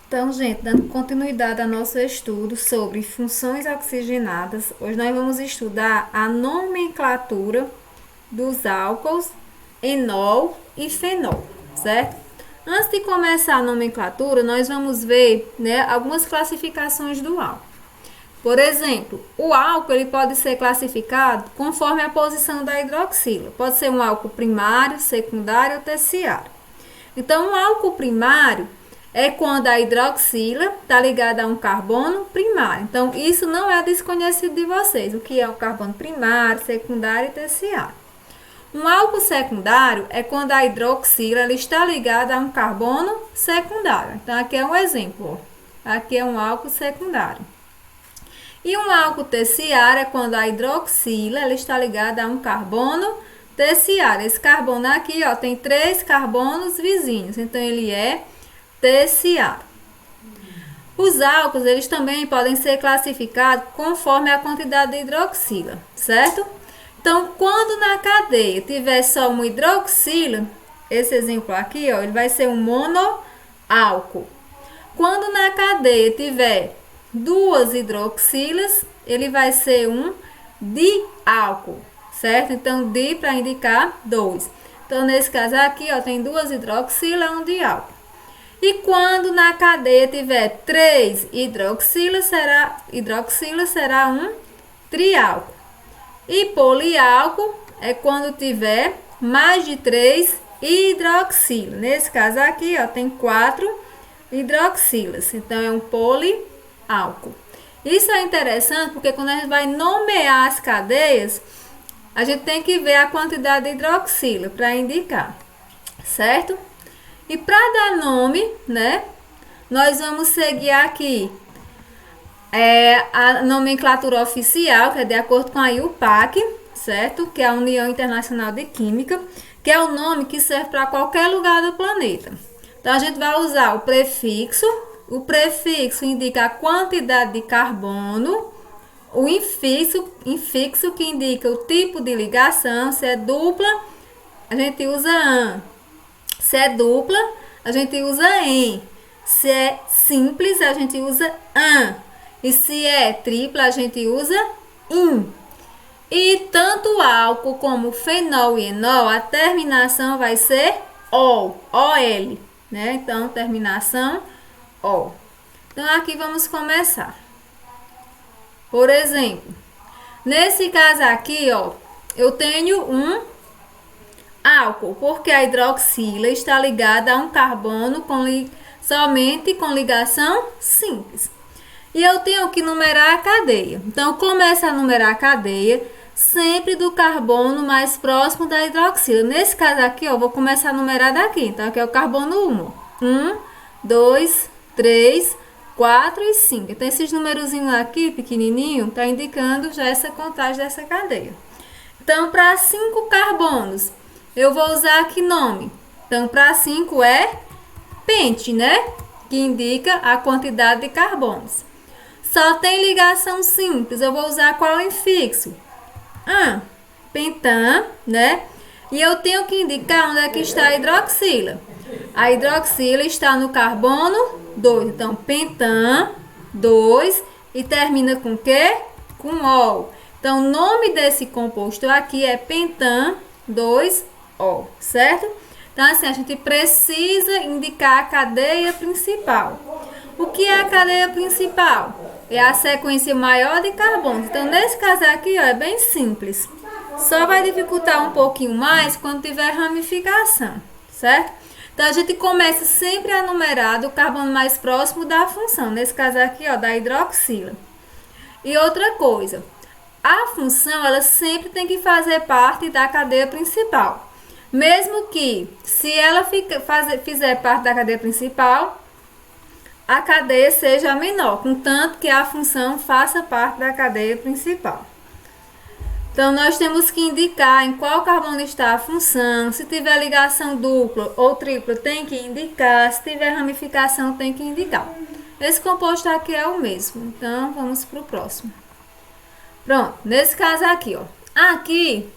Então, gente, dando continuidade ao nosso estudo sobre funções oxigenadas, hoje nós vamos estudar a nomenclatura dos álcools enol e fenol, certo? Antes de começar a nomenclatura, nós vamos ver, algumas classificações do álcool. Por exemplo, o álcool ele pode ser classificado conforme a posição da hidroxila. Pode ser um álcool primário, secundário ou terciário. Então, o álcool primário é quando a hidroxila está ligada a um carbono primário. Então, isso não é desconhecido de vocês. O que é o carbono primário, secundário e terciário? Um álcool secundário é quando a hidroxila ela está ligada a um carbono secundário. Então, aqui é um exemplo. Aqui é um álcool secundário. E um álcool terciário é quando a hidroxila ela está ligada a um carbono terciário. Esse carbono aqui tem 3 carbonos vizinhos. Então, ele é terciário. Os álcools eles também podem ser classificados conforme a quantidade de hidroxila, certo? Então, quando na cadeia tiver só uma hidroxila, esse exemplo aqui, ele vai ser um monoálcool. Quando na cadeia tiver 2 hidroxilas, ele vai ser um diálcool, certo? Então, di para indicar 2. Então, nesse caso aqui, tem 2 hidroxilas, um diálcool. E quando na cadeia tiver 3 hidroxilas, será um triálcool. E poliálcool é quando tiver mais de 3 hidroxilas. Nesse caso aqui, tem 4 hidroxilas. Então, é um poliálcool. Isso é interessante porque quando a gente vai nomear as cadeias, a gente tem que ver a quantidade de hidroxila para indicar, certo? E para dar nome, nós vamos seguir aqui a nomenclatura oficial, que é de acordo com a IUPAC, certo? Que é a União Internacional de Química, que é o nome que serve para qualquer lugar do planeta. Então, a gente vai usar o prefixo. O prefixo indica a quantidade de carbono. O infixo que indica o tipo de ligação. Se é dupla, a gente usa AN. Se é dupla, a gente usa EN. Se é simples, a gente usa AN. E se é tripla, a gente usa IN. E tanto álcool como fenol e enol, a terminação vai ser OL, OL, Então, terminação OL. Então, aqui vamos começar. Por exemplo, nesse caso aqui, eu tenho um álcool, porque a hidroxila está ligada a um carbono somente com ligação simples. E eu tenho que numerar a cadeia. Então, começa a numerar a cadeia sempre do carbono mais próximo da hidroxila. Nesse caso aqui, vou começar a numerar daqui. Então, aqui é o carbono 1. 1, 2, 3, 4 e 5. Então, esses numerozinhos aqui, pequenininho, tá indicando já essa contagem dessa cadeia. Então, para 5 carbonos, eu vou usar aqui nome. Então, para 5 é pente, que indica a quantidade de carbonos. Só tem ligação simples, eu vou usar qual infixo? Pentan, E eu tenho que indicar onde é que está a hidroxila. A hidroxila está no carbono 2. Então, pentan 2 e termina com o quê? Com ol. Então, o nome desse composto aqui é pentan 2-ol, certo? Então, assim, a gente precisa indicar a cadeia principal. O que é a cadeia principal? É a sequência maior de carbonos. Então, nesse caso aqui, é bem simples. Só vai dificultar um pouquinho mais quando tiver ramificação, certo? Então, a gente começa sempre a numerar do carbono mais próximo da função. Nesse caso aqui, da hidroxila. E outra coisa, a função, ela sempre tem que fazer parte da cadeia principal. Mesmo que, se ela fizer parte da cadeia principal, a cadeia seja menor, contanto que a função faça parte da cadeia principal. Então, nós temos que indicar em qual carbono está a função. Se tiver ligação dupla ou tripla, tem que indicar. Se tiver ramificação, tem que indicar. Esse composto aqui é o mesmo. Então, vamos para o próximo. Pronto, nesse caso aqui, Aqui,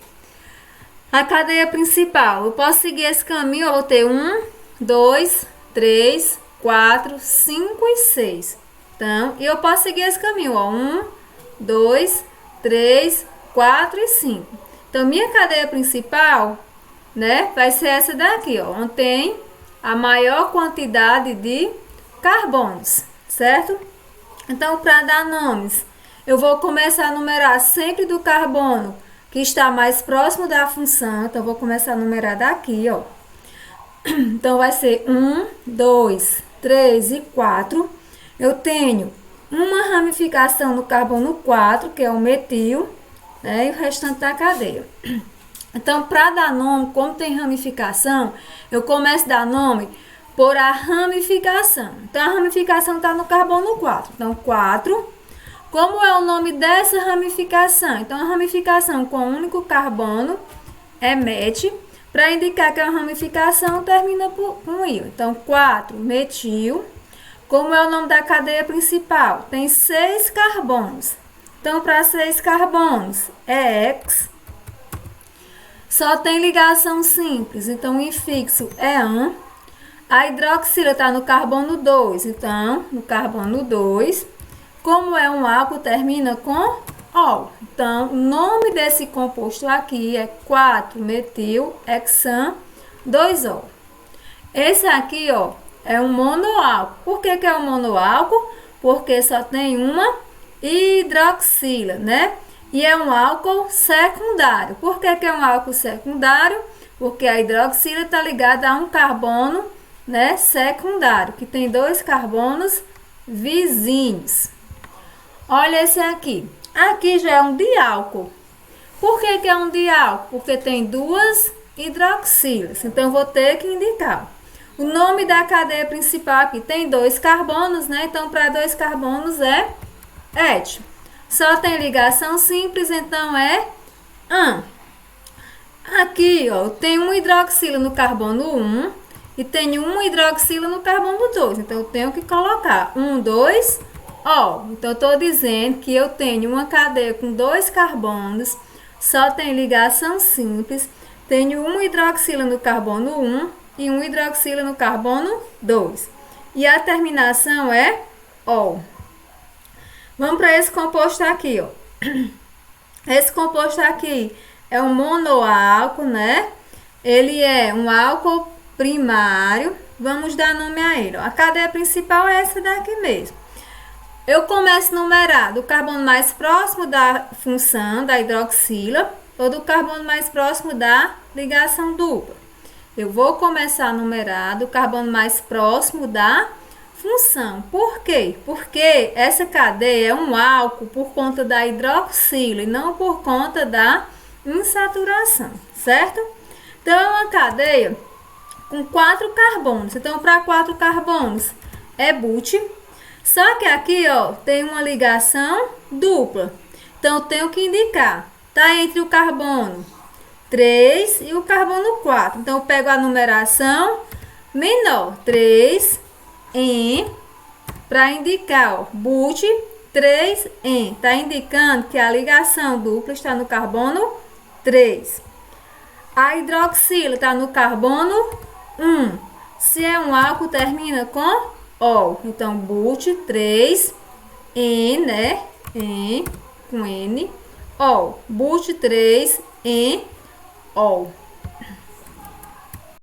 a cadeia principal. Eu posso seguir esse caminho, eu vou ter 1, 2, 3, 4, 5 e 6. Então, eu posso seguir esse caminho, ó. 1, 2, 3, 4 e 5. Então, minha cadeia principal, né, vai ser essa daqui, ó, onde tem a maior quantidade de carbonos, certo? Então, para dar nomes, eu vou começar a numerar sempre do carbono que está mais próximo da função. Então, vou começar a numerar daqui, ó. Então, vai ser 1, 2, 3 e 4. Eu tenho uma ramificação no carbono 4, que é o metil, né, e o restante da cadeia. Então, para dar nome, como tem ramificação, eu começo a dar nome por a ramificação. Então, a ramificação está no carbono 4. Então, 4. Como é o nome dessa ramificação? Então, a ramificação com um único carbono é met. Para indicar que é uma ramificação, termina com il. Então, 4, metil. Como é o nome da cadeia principal? Tem 6 carbonos. Então, para 6 carbonos, é X. Só tem ligação simples, então o infixo é an. A hidroxila está no carbono 2, então, no carbono 2. Como é um álcool, termina com ol. Então, o nome desse composto aqui é 4-metil-hexan 2-ol. Esse aqui, ó, é um monoálcool. Por que que é um monoálcool? Porque só tem uma hidroxila, né? E é um álcool secundário. Por que que é um álcool secundário? Porque a hidroxila está ligada a um carbono, né, secundário, que tem 2 carbonos vizinhos. Olha esse aqui. Aqui já é um diálcool. Por que que é um diálcool? Porque tem 2 hidroxilas. Então, vou ter que indicar. O nome da cadeia principal aqui tem 2 carbonos, né? Então, para 2 carbonos é et. Só tem ligação simples, então é an. Aqui, ó, tem uma hidroxila no carbono 1 e tem uma hidroxila no carbono 2. Então, eu tenho que colocar 1, 2, ol. Então, eu estou dizendo que eu tenho uma cadeia com 2 carbonos, só tem ligação simples, tenho uma hidroxila no carbono 1 e uma hidroxila no carbono 2. E a terminação é ol. Vamos para esse composto aqui, ó. Esse composto aqui é um monoálcool, né? Ele é um álcool primário. Vamos dar nome a ele, ó. A cadeia principal é essa daqui mesmo. Eu começo a numerar do carbono mais próximo da função, da hidroxila, ou do carbono mais próximo da ligação dupla. Eu vou começar a numerar do carbono mais próximo da função. Por quê? Porque essa cadeia é um álcool por conta da hidroxila e não por conta da insaturação, certo? Então, é uma cadeia com 4 carbonos. Então, para 4 carbonos é but. Só que aqui, ó, tem uma ligação dupla. Então, eu tenho que indicar. Tá entre o carbono 3 e o carbono 4. Então, eu pego a numeração menor. 3 em, para indicar, ó, but 3 em. Tá indicando que a ligação dupla está no carbono 3. A hidroxila está no carbono 1. Se é um álcool, termina com ol. Então, but 3 em, né? Em, com N. Ol. But 3 em ol.